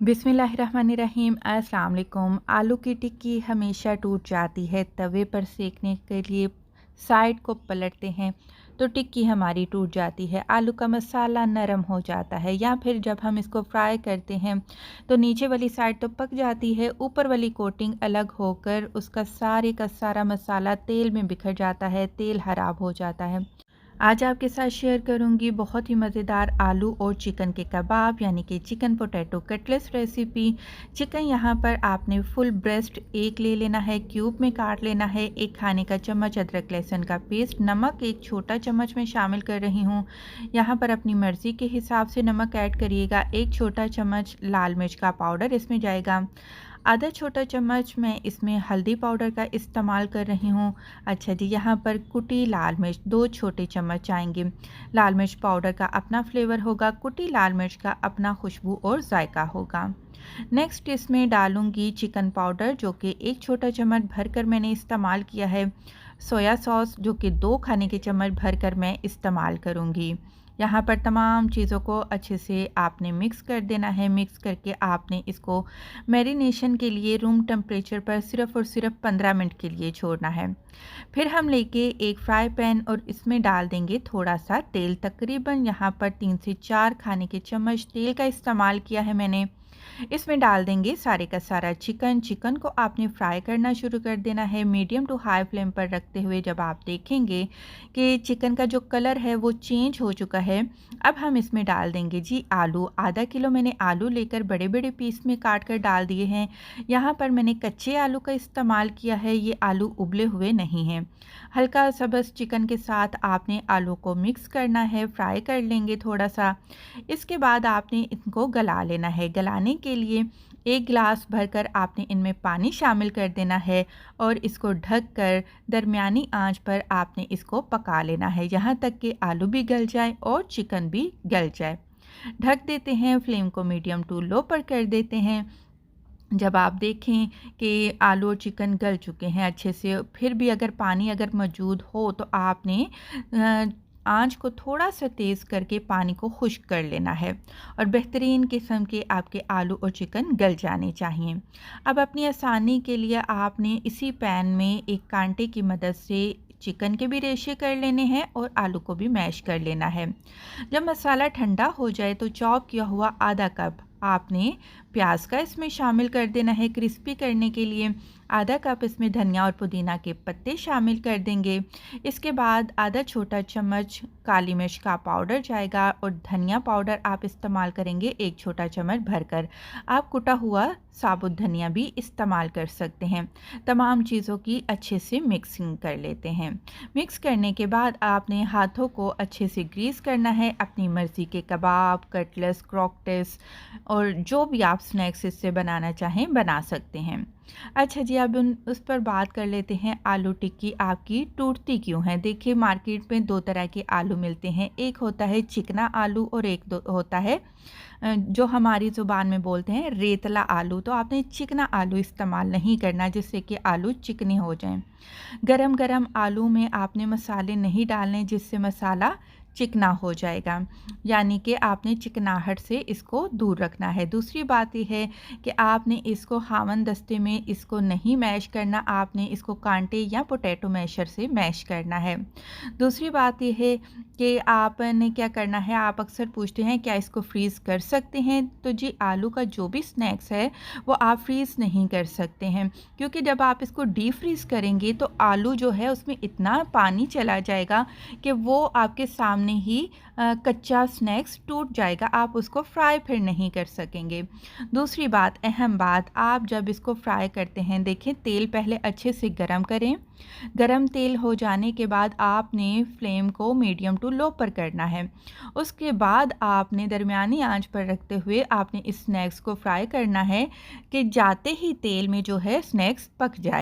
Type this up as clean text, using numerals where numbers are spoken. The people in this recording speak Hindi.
बिस्मिल्लाहिर्रहमानिर्रहीम। अस्सलाम वालेकुम। आलू की टिक्की हमेशा टूट जाती है। तवे पर सेकने के लिए साइड को पलटते हैं तो टिक्की हमारी टूट जाती है। आलू का मसाला नरम हो जाता है, या फिर जब हम इसको फ्राई करते हैं तो नीचे वाली साइड तो पक जाती है, ऊपर वाली कोटिंग अलग होकर उसका सारे का सारा मसाला तेल में बिखर जाता है, तेल खराब हो जाता है। आज आपके साथ शेयर करूंगी बहुत ही मज़ेदार आलू और चिकन के कबाब, यानी कि chicken potato cutlets recipe. Chicken यहाँ पर आपने फुल ब्रेस्ट एक ले लेना है, क्यूब में काट लेना है। एक खाने का चम्मच अदरक लहसुन का पेस्ट, नमक एक छोटा चम्मच में शामिल कर रही हूँ। यहाँ पर अपनी मर्ज़ी के हिसाब से नमक ऐड करिएगा। एक छोटा चम्मच लाल मिर्च का पाउडर इसमें जाएगा। आधा छोटा चम्मच मैं इसमें हल्दी पाउडर का इस्तेमाल कर रही हूँ। अच्छा जी, यहाँ पर कुटी लाल मिर्च 2 छोटे चम्मच आएंगे। लाल मिर्च पाउडर का अपना फ्लेवर होगा, कुटी लाल मिर्च का अपना खुशबू और जायका होगा। नेक्स्ट इसमें डालूंगी चिकन पाउडर, जो कि 1 छोटा चम्मच भरकर मैंने इस्तेमाल किया है। सोया सॉस, जो कि 2 खाने के चम्मच भरकर मैं इस्तेमाल करूँगी। यहाँ पर तमाम चीज़ों को अच्छे से आपने मिक्स कर देना है। मिक्स करके आपने इसको मैरिनेशन के लिए रूम टेम्परेचर पर सिर्फ़ और सिर्फ 15 मिनट के लिए छोड़ना है। फिर हम लेके एक फ्राई पैन और इसमें डाल देंगे थोड़ा सा तेल। तकरीबन यहाँ पर 3 से 4 खाने के चम्मच तेल का इस्तेमाल किया है मैंने। इसमें डाल देंगे सारे का सारा चिकन को आपने फ्राई करना शुरू कर देना है, मीडियम टू हाई फ्लेम पर रखते हुए। जब आप देखेंगे कि चिकन का जो कलर है वो चेंज हो चुका है, अब हम इसमें डाल देंगे जी आलू। आधा किलो मैंने आलू लेकर बड़े बड़े पीस में काट कर डाल दिए हैं। यहाँ पर मैंने कच्चे आलू का इस्तेमाल किया है, ये आलू उबले हुए नहीं हैं। हल्का सा बस चिकन के साथ आपने आलू को मिक्स करना है, फ्राई कर लेंगे थोड़ा सा। इसके बाद आपने इनको गला लेना है। गलाने के लिए 1 गिलास भरकर आपने इनमें पानी शामिल कर देना है और इसको ढक कर दरमियानी आंच पर आपने इसको पका लेना है, यहाँ तक कि आलू भी गल जाए और चिकन भी गल जाए। ढक देते हैं, फ्लेम को मीडियम टू लो पर कर देते हैं। जब आप देखें कि आलू और चिकन गल चुके हैं अच्छे से, फिर भी अगर पानी अगर मौजूद हो तो आपने आँच को थोड़ा सा तेज़ करके पानी को खुश्क कर लेना है और बेहतरीन किस्म के आपके आलू और चिकन गल जाने चाहिए। अब अपनी आसानी के लिए आपने इसी पैन में एक कांटे की मदद से चिकन के भी रेशे कर लेने हैं और आलू को भी मैश कर लेना है। जब मसाला ठंडा हो जाए तो चॉप किया हुआ आधा कप आपने प्याज का इसमें शामिल कर देना है क्रिस्पी करने के लिए। आधा कप इसमें धनिया और पुदीना के पत्ते शामिल कर देंगे। इसके बाद आधा छोटा चम्मच काली मिर्च का पाउडर जाएगा और धनिया पाउडर आप इस्तेमाल करेंगे 1 छोटा चम्मच भरकर। आप कुटा हुआ साबुत धनिया भी इस्तेमाल कर सकते हैं। तमाम चीज़ों की अच्छे से मिक्सिंग कर लेते हैं। मिक्स करने के बाद आपने हाथों को अच्छे से ग्रीस करना है। अपनी मर्ज़ी के कबाब, कटलेट्स, क्रॉकटेस और जो भी आप स्नैक्स इससे बनाना चाहें बना सकते हैं। अच्छा जी, अब उस पर बात कर लेते हैं आलू टिक्की आपकी टूटती क्यों है। देखिए, मार्केट में 2 तरह के आलू मिलते हैं। एक होता है चिकना आलू और एक होता है जो हमारी ज़ुबान में बोलते हैं रेतला आलू। तो आपने चिकना आलू इस्तेमाल नहीं करना, जिससे कि आलू चिकने हो जाएं। गरम गरम आलू में आपने मसाले नहीं डालने, जिससे मसाला चिकना हो जाएगा, यानी कि आपने चिकनाहट से इसको दूर रखना है। दूसरी बात यह है कि आपने इसको हावन दस्ते में इसको नहीं मैश करना, आपने इसको कांटे या पोटैटो मैशर से मैश करना है। दूसरी बात यह है कि आपने क्या करना है, आप अक्सर पूछते हैं क्या इसको फ्रीज़ कर सकते हैं। तो जी, आलू का जो भी स्नैक्स है वो आप फ्रीज़ नहीं कर सकते हैं, क्योंकि जब आप इसको डीप फ्रीज़ करेंगे तो आलू जो है उसमें इतना पानी चला जाएगा कि वो आपके सामने ही कच्चा स्नैक्स टूट जाएगा, आप उसको फ्राई फिर नहीं कर सकेंगे। दूसरी बात, अहम बात, आप जब इसको फ्राई करते हैं, देखें तेल पहले अच्छे से गरम करें। गरम तेल हो जाने के बाद आपने फ्लेम को मीडियम टू लो पर करना है। उसके बाद आपने दरमियानी आंच पर रखते हुए आपने इस स्नैक्स को फ्राई करना है कि जाते ही तेल में जो है स्नैक्स पक जाए।